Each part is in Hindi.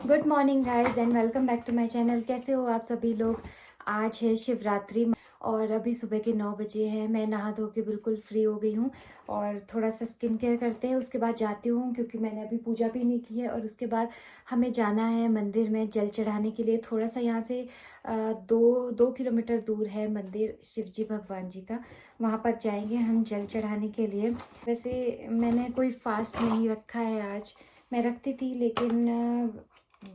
Good morning guys and welcome back to my channel. कैसे हो आप सभी लोग। आज है शिवरात्रि और अभी सुबह के 9 बजे हैं। मैं नहा धो के बिल्कुल फ्री हो गई हूँ और थोड़ा सा स्किन केयर करते हैं, उसके बाद जाती हूँ क्योंकि मैंने अभी पूजा भी नहीं की है। और उसके बाद हमें जाना है मंदिर में जल चढ़ाने के लिए। थोड़ा सा यहाँ से 2 किलोमीटर दूर है मंदिर शिव जी भगवान जी का। वहाँ पर जाएंगे हम जल चढ़ाने के लिए। वैसे मैंने कोई फास्ट नहीं रखा है आज। मैं रखती थी लेकिन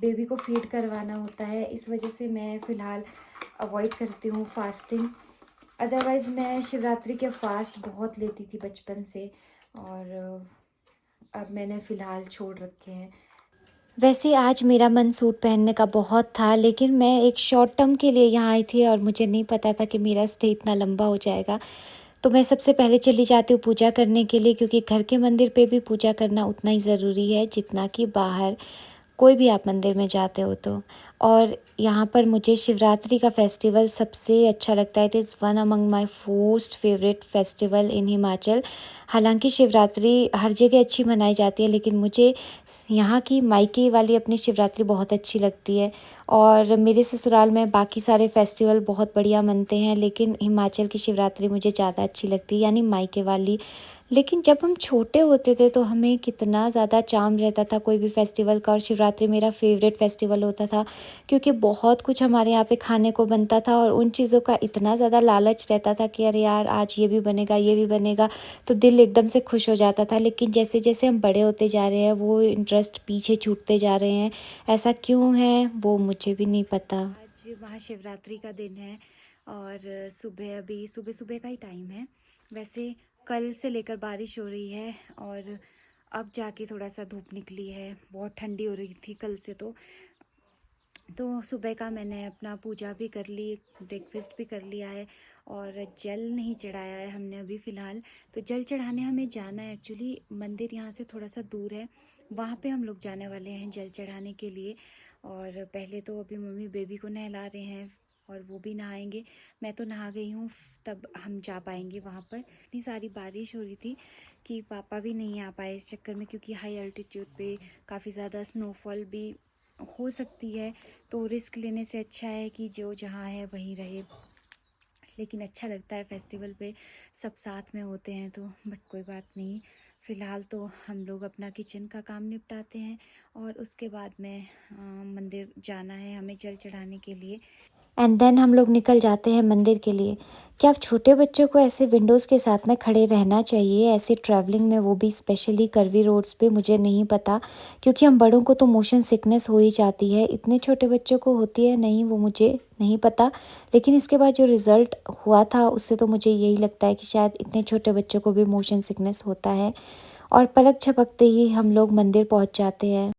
बेबी को फीड करवाना होता है, इस वजह से मैं फ़िलहाल अवॉइड करती हूँ फास्टिंग। अदरवाइज़ मैं शिवरात्रि के फास्ट बहुत लेती थी बचपन से और अब मैंने फ़िलहाल छोड़ रखे हैं। वैसे आज मेरा मन सूट पहनने का बहुत था, लेकिन मैं एक शॉर्ट टर्म के लिए यहाँ आई थी और मुझे नहीं पता था कि मेरा स्टे इतना लंबा हो जाएगा। तो मैं सबसे पहले चली जाती हूँ पूजा करने के लिए, क्योंकि घर के मंदिर पे भी पूजा करना उतना ही ज़रूरी है जितना कि बाहर कोई भी आप मंदिर में जाते हो तो। और यहाँ पर मुझे शिवरात्रि का फेस्टिवल सबसे अच्छा लगता है। It is one among my most favourite festival in Himachal. हालांकि शिवरात्रि हर जगह अच्छी मनाई जाती है, लेकिन मुझे यहाँ की मायके वाली अपनी शिवरात्रि बहुत अच्छी लगती है। और मेरे ससुराल में बाकी सारे फेस्टिवल बहुत बढ़िया मनते हैं, लेकिन हिमाचल की शिवरात्रि मुझे ज़्यादा अच्छी लगती है, यानी मायके वाली। लेकिन जब हम छोटे होते थे तो हमें कितना ज़्यादा चार्म रहता था कोई भी फेस्टिवल का, और शिवरात्रि मेरा फेवरेट फेस्टिवल होता था क्योंकि बहुत कुछ हमारे यहाँ पे खाने को बनता था और उन चीज़ों का इतना ज़्यादा लालच रहता था कि अरे यार आज ये भी बनेगा ये भी बनेगा, तो दिल एकदम से खुश हो जाता था। लेकिन जैसे जैसे हम बड़े होते जा रहे हैं वो इंटरेस्ट पीछे छूटते जा रहे हैं। ऐसा क्यों है वो मुझे भी नहीं पता। आज महाशिवरात्रि का दिन है और सुबह अभी सुबह सुबह का ही टाइम है। वैसे कल से लेकर बारिश हो रही है और अब जाके थोड़ा सा धूप निकली है। बहुत ठंडी हो रही थी कल से। तो सुबह का मैंने अपना पूजा भी कर ली, ब्रेकफास्ट भी कर लिया है और जल नहीं चढ़ाया है हमने अभी फ़िलहाल। तो जल चढ़ाने हमें जाना है। एक्चुअली मंदिर यहाँ से थोड़ा सा दूर है, वहाँ पे हम लोग जाने वाले हैं जल चढ़ाने के लिए। और पहले तो अभी मम्मी बेबी को नहला रहे हैं और वो भी नहाएंगे। मैं तो नहा गई हूँ, तब हम जा पाएंगे वहाँ पर। इतनी सारी बारिश हो रही थी कि पापा भी नहीं आ पाए इस चक्कर में, क्योंकि हाई अल्टीट्यूड पे काफ़ी ज़्यादा स्नोफॉल भी हो सकती है। तो रिस्क लेने से अच्छा है कि जो जहाँ है वहीं रहे। लेकिन अच्छा लगता है फेस्टिवल पे सब साथ में होते हैं तो। बट कोई बात नहीं, फ़िलहाल तो हम लोग अपना किचन का काम निपटाते हैं और उसके बाद में मंदिर जाना है हमें जल चढ़ाने के लिए। एंड देन हम लोग निकल जाते हैं मंदिर के लिए। क्या अब छोटे बच्चों को ऐसे विंडोज़ के साथ में खड़े रहना चाहिए ऐसे ट्रैवलिंग में, वो भी स्पेशली कर्वी रोड्स पे? मुझे नहीं पता, क्योंकि हम बड़ों को तो मोशन सिकनेस हो ही जाती है, इतने छोटे बच्चों को होती है नहीं वो मुझे नहीं पता। लेकिन इसके बाद जो रिज़ल्ट हुआ था उससे तो मुझे यही लगता है कि शायद इतने छोटे बच्चों को भी मोशन सिकनेस होता है। और पलक झपकते ही हम लोग मंदिर पहुंच जाते हैं।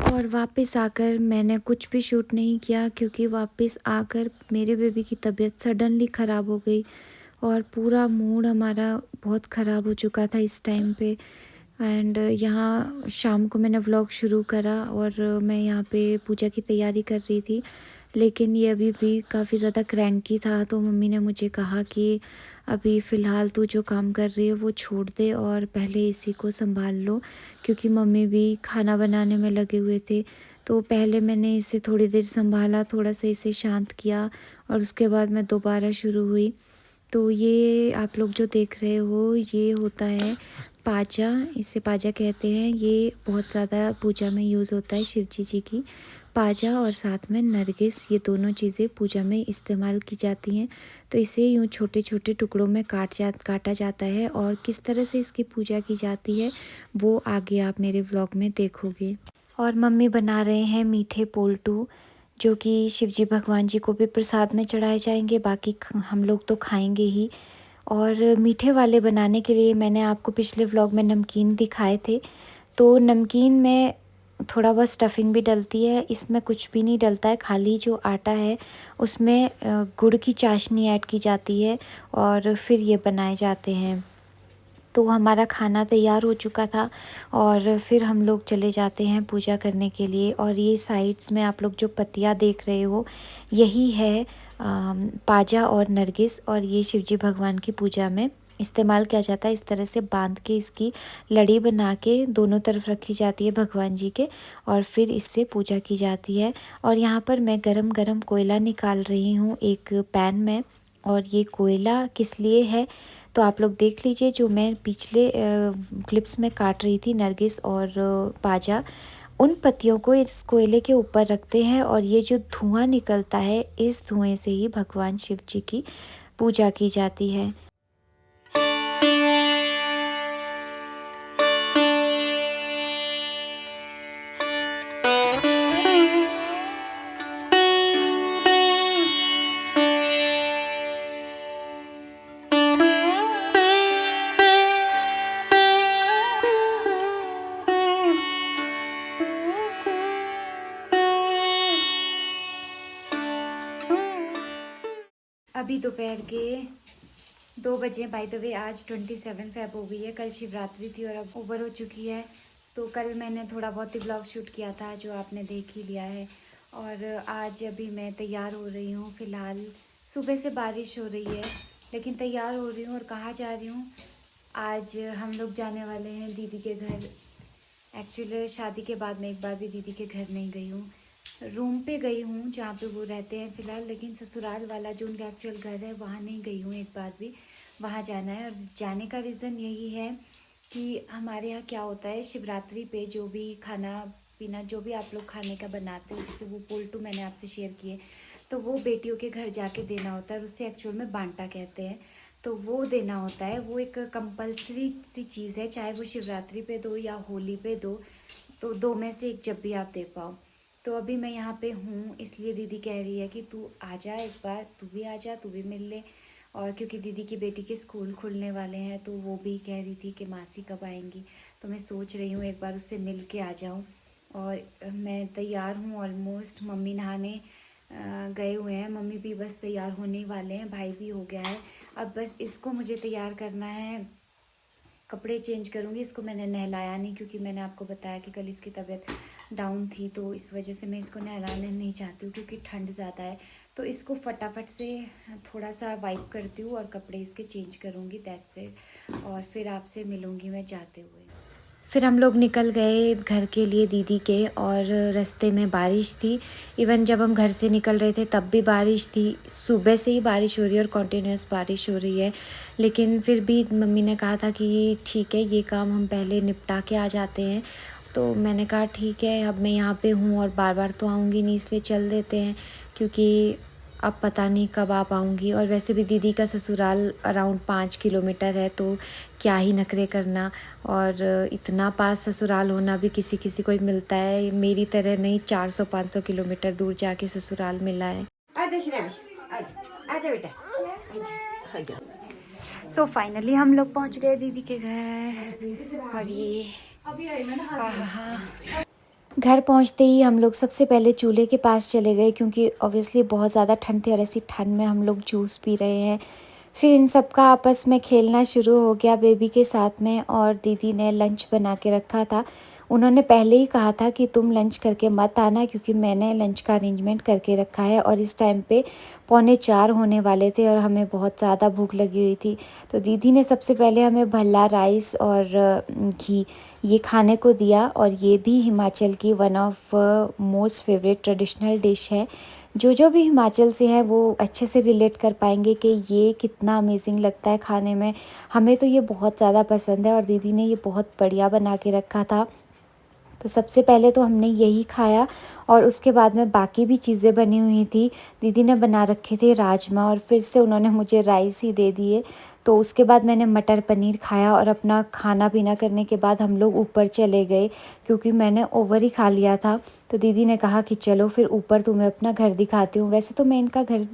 और वापस आकर मैंने कुछ भी शूट नहीं किया, क्योंकि वापस आकर मेरे बेबी की तबीयत सडनली ख़राब हो गई और पूरा मूड हमारा बहुत ख़राब हो चुका था इस टाइम पे। एंड यहाँ शाम को मैंने व्लॉग शुरू करा और मैं यहाँ पे पूजा की तैयारी कर रही थी, लेकिन ये अभी भी काफ़ी ज़्यादा क्रैंकी था। तो मम्मी ने मुझे कहा कि अभी फ़िलहाल तू जो काम कर रही है वो छोड़ दे और पहले इसी को संभाल लो, क्योंकि मम्मी भी खाना बनाने में लगे हुए थे। तो पहले मैंने इसे थोड़ी देर संभाला, थोड़ा सा इसे शांत किया और उसके बाद मैं दोबारा शुरू हुई। तो ये आप लोग जो देख रहे हो ये होता है पाजा, इसे पाजा कहते हैं। ये बहुत ज़्यादा पूजा में यूज़ होता है शिव जी की। पाजा और साथ में नरगिस, ये दोनों चीज़ें पूजा में इस्तेमाल की जाती हैं। तो इसे यूँ छोटे छोटे टुकड़ों में काटा जाता है और किस तरह से इसकी पूजा की जाती है वो आगे आप मेरे व्लॉग में देखोगे। और मम्मी बना रहे हैं मीठे पोल्टू, जो कि शिवजी भगवान जी को भी प्रसाद में चढ़ाए जाएंगे, बाकी हम लोग तो खाएंगे ही। और मीठे वाले बनाने के लिए मैंने आपको पिछले व्लॉग में नमकीन दिखाए थे। तो नमकीन में थोड़ा बहुत स्टफिंग भी डलती है, इसमें कुछ भी नहीं डलता है, खाली जो आटा है उसमें गुड़ की चाशनी ऐड की जाती है और फिर ये बनाए जाते हैं। तो हमारा खाना तैयार हो चुका था और फिर हम लोग चले जाते हैं पूजा करने के लिए। और ये साइड्स में आप लोग जो पत्तियाँ देख रहे हो यही है पाजा और नरगिस, और ये शिवजी भगवान की पूजा में इस्तेमाल किया जाता है। इस तरह से बांध के इसकी लड़ी बना के दोनों तरफ रखी जाती है भगवान जी के और फिर इससे पूजा की जाती है। और यहाँ पर मैं गरम गरम कोयला निकाल रही हूँ एक पैन में। और ये कोयला किस लिए है तो आप लोग देख लीजिए। जो मैं पिछले क्लिप्स में काट रही थी नरगिस और पाजा, उन पत्तियों को इस कोयले के ऊपर रखते हैं और ये जो धुआं निकलता है इस धुएं से ही भगवान शिव जी की पूजा की जाती है। अभी दोपहर के 2 बजे। बाय द वे आज 27 फ़रवरी हो गई है, कल शिवरात्रि थी और अब ओवर हो चुकी है। तो कल मैंने थोड़ा बहुत ही ब्लॉग शूट किया था जो आपने देख ही लिया है। और आज अभी मैं तैयार हो रही हूँ। फ़िलहाल सुबह से बारिश हो रही है लेकिन तैयार हो रही हूँ। और कहाँ जा रही हूँ, आज हम लोग जाने वाले हैं दीदी के घर। एक्चुअली शादी के बाद मैं एक बार भी दीदी के घर नहीं गई हूँ। रूम पे गई हूँ जहाँ पे वो रहते हैं फ़िलहाल, लेकिन ससुराल वाला जो उनका एक्चुअल घर है वहाँ नहीं गई हूँ एक बार भी। वहाँ जाना है और जाने का रीज़न यही है कि हमारे यहाँ क्या होता है शिवरात्रि पे जो भी खाना पीना जो भी आप लोग खाने का बनाते हो, जैसे वो पोल्टू मैंने आपसे शेयर किए, तो वो बेटियों के घर जाके देना होता है। उसे एक्चुअल में बांटा कहते हैं। तो वो देना होता है, वो एक कंपलसरी सी चीज़ है, चाहे वो शिवरात्रि पे दो या होली पे दो, तो 2 में से एक जब भी आप दे पाओ। तो अभी मैं यहाँ पे हूँ इसलिए दीदी कह रही है कि तू आ जा एक बार, तू भी आ जा, तू भी मिल ले। और क्योंकि दीदी की बेटी के स्कूल खुलने वाले हैं तो वो भी कह रही थी कि मासी कब आएंगी, तो मैं सोच रही हूँ एक बार उससे मिल के आ जाऊँ। और मैं तैयार हूँ ऑलमोस्ट। मम्मी नहाने गए हुए हैं, मम्मी भी बस तैयार होने वाले हैं, भाई भी हो गया है। अब बस इसको मुझे तैयार करना है, कपड़े चेंज करूँगी। इसको मैंने नहलाया नहीं क्योंकि मैंने आपको बताया कि कल इसकी तबीयत डाउन थी, तो इस वजह से मैं इसको नहलाने नहीं चाहती हूँ क्योंकि ठंड ज़्यादा है। तो इसको फटाफट से थोड़ा सा वाइप करती हूँ और कपड़े इसके चेंज करूँगी, दैट्स इट। और फिर आपसे मिलूँगी मैं जाते हुए। फिर हम लोग निकल गए घर के लिए दीदी के, और रास्ते में बारिश थी। इवन जब हम घर से निकल रहे थे तब भी बारिश थी। सुबह से ही बारिश हो रही है और कंटिन्यूस बारिश हो रही है। लेकिन फिर भी मम्मी ने कहा था कि ठीक है ये काम हम पहले निपटा के आ जाते हैं। तो मैंने कहा ठीक है, अब मैं यहाँ पे हूँ और बार बार तो आऊँगी नहीं, इसलिए चल देते हैं क्योंकि अब पता नहीं कब आ पाऊँगी। और वैसे भी दीदी का ससुराल अराउंड 5 किलोमीटर है, तो क्या ही नखरे करना। और इतना पास ससुराल होना भी किसी किसी को ही मिलता है, मेरी तरह नहीं 400-500 किलोमीटर दूर जाके ससुराल मिला है। सो फाइनली हम लोग पहुंच गए दीदी के घर। और ये घर पहुंचते ही हम लोग सबसे पहले चूल्हे के पास चले गए क्योंकि ऑब्वियसली बहुत ज़्यादा ठंड थी और ऐसी ठंड में हम लोग जूस पी रहे हैं। फिर इन सब का आपस में खेलना शुरू हो गया बेबी के साथ में, और दीदी ने लंच बना के रखा था उन्होंने पहले ही कहा था कि तुम लंच करके मत आना, क्योंकि मैंने लंच का अरेंजमेंट करके रखा है और इस टाइम पे 3:45 होने वाले थे और हमें बहुत ज़्यादा भूख लगी हुई थी। तो दीदी ने सबसे पहले हमें भल्ला राइस और घी ये खाने को दिया, और ये भी हिमाचल की one of most favourite traditional dish है। जो भी हिमाचल से हैं वो अच्छे से रिलेट कर पाएंगे कि ये कितना अमेजिंग लगता है खाने में। हमें तो ये बहुत ज़्यादा पसंद है और दीदी ने ये बहुत बढ़िया बना के रखा था। तो सबसे पहले तो हमने यही खाया और उसके बाद में बाकी भी चीज़ें बनी हुई थी। दीदी ने बना रखे थे राजमा और फिर से उन्होंने मुझे राइस ही दे दिए। तो उसके बाद मैंने मटर पनीर खाया और अपना खाना पीना करने के बाद हम लोग ऊपर चले गए, क्योंकि मैंने ओवर ही खा लिया था। तो दीदी ने कहा कि चलो फिर ऊपर तुम्हें अपना घर दिखाती हूँ। वैसे तो मैं इनका घर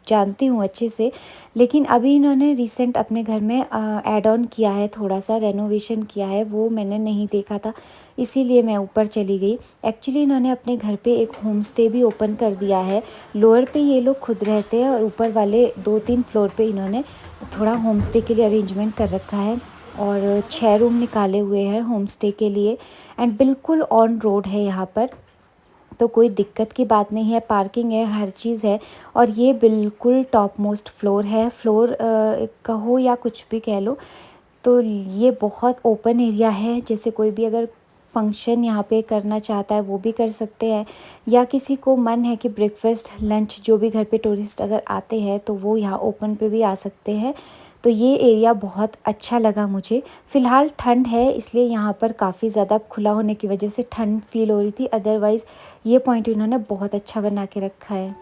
जानती हूँ अच्छे से, लेकिन अभी इन्होंने रिसेंट अपने घर में ऐड ऑन किया है, थोड़ा सा रेनोवेशन किया है, वो मैंने नहीं देखा था, इसीलिए मैं ऊपर चली गई। एक्चुअली इन्होंने अपने घर पे एक होम स्टे भी ओपन कर दिया है। लोअर पे ये लोग खुद रहते हैं और ऊपर वाले 2-3 फ्लोर पे इन्होंने थोड़ा होम स्टे के लिए अरेंजमेंट कर रखा है और 6 रूम निकाले हुए हैं होम स्टे के लिए। एंड बिल्कुल ऑन रोड है यहाँ पर, तो कोई दिक्कत की बात नहीं है, पार्किंग है, हर चीज़ है। और ये बिल्कुल टॉप मोस्ट फ्लोर है, फ्लोर कहो या कुछ भी कह लो। तो ये बहुत ओपन एरिया है, जैसे कोई भी अगर फंक्शन यहाँ पे करना चाहता है वो भी कर सकते हैं, या किसी को मन है कि ब्रेकफास्ट लंच जो भी घर पे टूरिस्ट अगर आते हैं तो वो यहाँ ओपन पे भी आ सकते हैं। तो ये एरिया बहुत अच्छा लगा मुझे। फ़िलहाल ठंड है इसलिए यहाँ पर काफ़ी ज़्यादा खुला होने की वजह से ठंड फ़ील हो रही थी, अदरवाइज़ ये पॉइंट इन्होंने बहुत अच्छा बना के रखा है।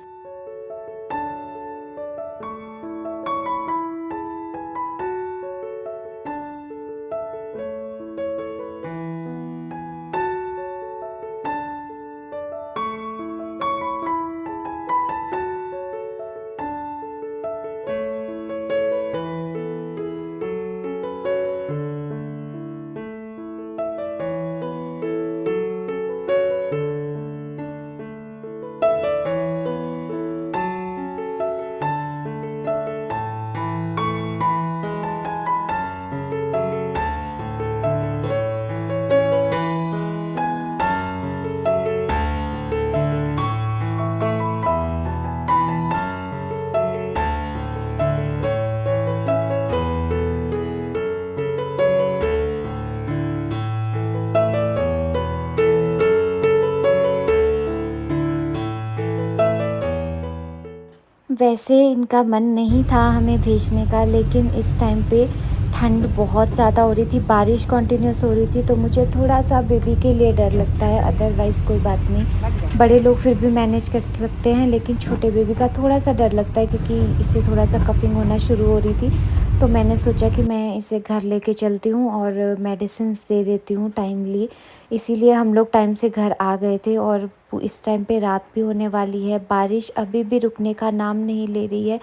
वैसे इनका मन नहीं था हमें भेजने का, लेकिन इस टाइम पे ठंड बहुत ज़्यादा हो रही थी, बारिश कंटिन्यूस हो रही थी, तो मुझे थोड़ा-सा बेबी के लिए डर लगता है, अदरवाइज़ कोई बात नहीं। बड़े लोग फिर भी मैनेज कर सकते हैं, लेकिन छोटे बेबी का थोड़ा-सा डर लगता है, क्योंकि इससे थोड़ा-सा कफ़िंग होना शुरू हो रही थी। तो मैंने सोचा कि मैं इसे घर लेके चलती हूँ और मेडिसिन्स दे देती हूँ टाइमली। इसीलिए हम लोग टाइम से घर आ गए थे और इस टाइम पे रात भी होने वाली है। बारिश अभी भी रुकने का नाम नहीं ले रही है,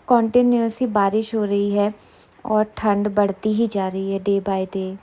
कंटिन्यूअस ही बारिश हो रही है और ठंड बढ़ती ही जा रही है डे बाय डे।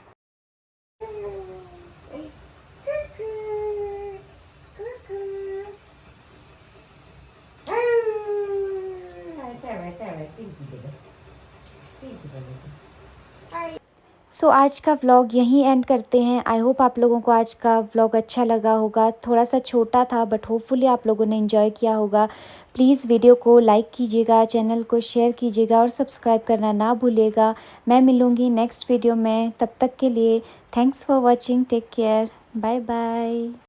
सो आज का व्लॉग यहीं एंड करते हैं। आई होप आप लोगों को आज का व्लॉग अच्छा लगा होगा। थोड़ा सा छोटा था बट होपफुली आप लोगों ने एंजॉय किया होगा। प्लीज़ वीडियो को लाइक कीजिएगा, चैनल को शेयर कीजिएगा और सब्सक्राइब करना ना भूलिएगा। मैं मिलूँगी नेक्स्ट वीडियो में, तब तक के लिए thanks for watching, take care, bye bye.